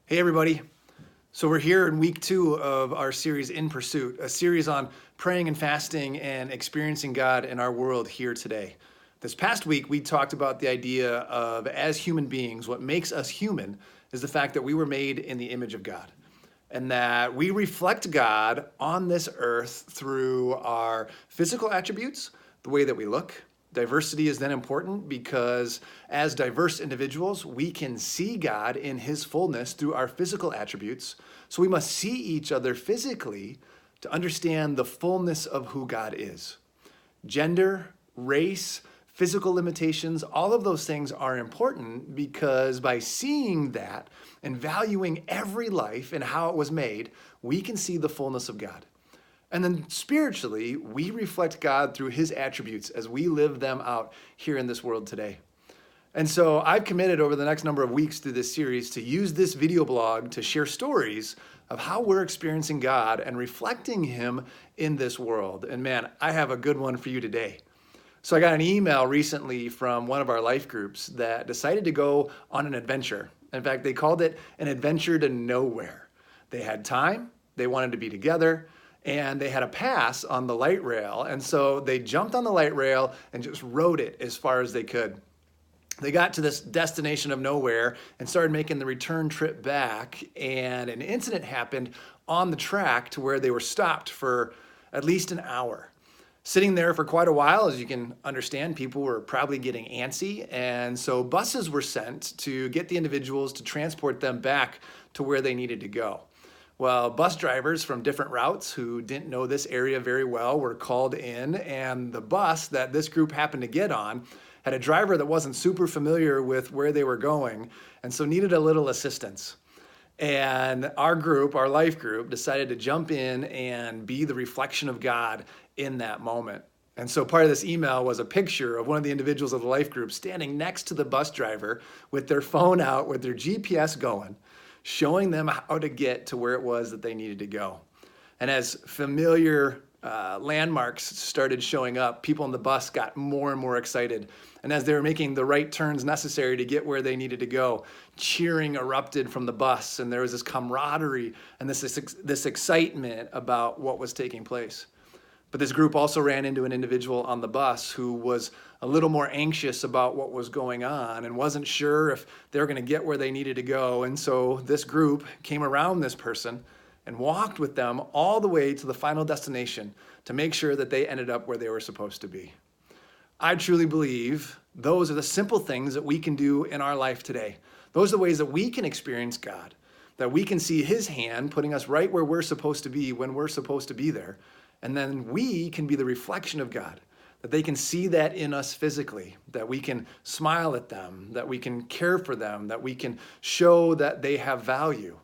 Hey everybody. So we're here in week 2 of our series In Pursuit, a series on praying and fasting and experiencing God in our world here today. This past week we talked about the idea of, as human beings, what makes us human is the fact that we were made in the image of God and that we reflect God on this earth through our physical attributes, the way that we look. Diversity is then important because as diverse individuals, we can see God in his fullness through our physical attributes. So we must see each other physically to understand the fullness of who God is. Gender, race, physical limitations, all of those things are important because by seeing that and valuing every life and how it was made, we can see the fullness of God. And then spiritually, we reflect God through his attributes as we live them out here in this world today. And so I've committed over the next number of weeks through this series to use this video blog to share stories of how we're experiencing God and reflecting him in this world. And man, I have a good one for you today. So I got an email recently from one of our life groups that decided to go on an adventure. In fact, they called it an adventure to nowhere. They had time, they wanted to be together, and they had a pass on the light rail. And so they jumped on the light rail and just rode it as far as they could. They got to this destination of nowhere and started making the return trip back. And an incident happened on the track to where they were stopped for at least an hour. Sitting there for quite a while, as you can understand, people were probably getting antsy. And so buses were sent to get the individuals to transport them back to where they needed to go. Well, bus drivers from different routes who didn't know this area very well were called in, and the bus that this group happened to get on had a driver that wasn't super familiar with where they were going, and so needed a little assistance. And our group, our life group, decided to jump in and be the reflection of God in that moment. And so part of this email was a picture of one of the individuals of the life group standing next to the bus driver with their phone out, with their GPS going, showing them how to get to where it was that they needed to go. And as familiar landmarks started showing up, people in the bus got more and more excited. And as they were making the right turns necessary to get where they needed to go, cheering erupted from the bus. And there was this camaraderie and this excitement about what was taking place. But this group also ran into an individual on the bus who was a little more anxious about what was going on and wasn't sure if they were going to get where they needed to go. And so this group came around this person and walked with them all the way to the final destination to make sure that they ended up where they were supposed to be. I truly believe those are the simple things that we can do in our life today. Those are the ways that we can experience God, that we can see his hand putting us right where we're supposed to be when we're supposed to be there. And then we can be the reflection of God, that they can see that in us physically, that we can smile at them, that we can care for them, that we can show that they have value,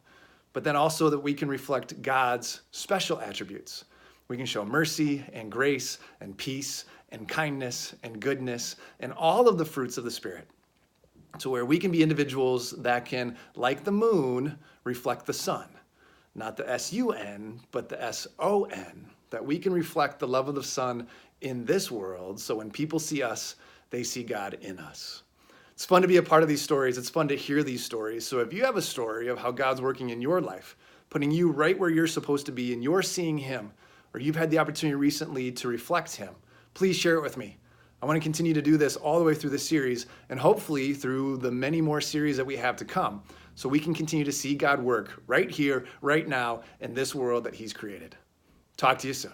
but then also that we can reflect God's special attributes. We can show mercy and grace and peace and kindness and goodness and all of the fruits of the Spirit, to where we can be individuals that can, like the moon, reflect the sun. Not the S-U-N, but the S-O-N, that we can reflect the love of the Son in this world, so when people see us, they see God in us. It's fun to be a part of these stories. It's fun to hear these stories. So if you have a story of how God's working in your life, putting you right where you're supposed to be, and you're seeing him, or you've had the opportunity recently to reflect him, please share it with me. I want to continue to do this all the way through this series, and hopefully through the many more series that we have to come, so we can continue to see God work right here, right now, in this world that he's created. Talk to you soon.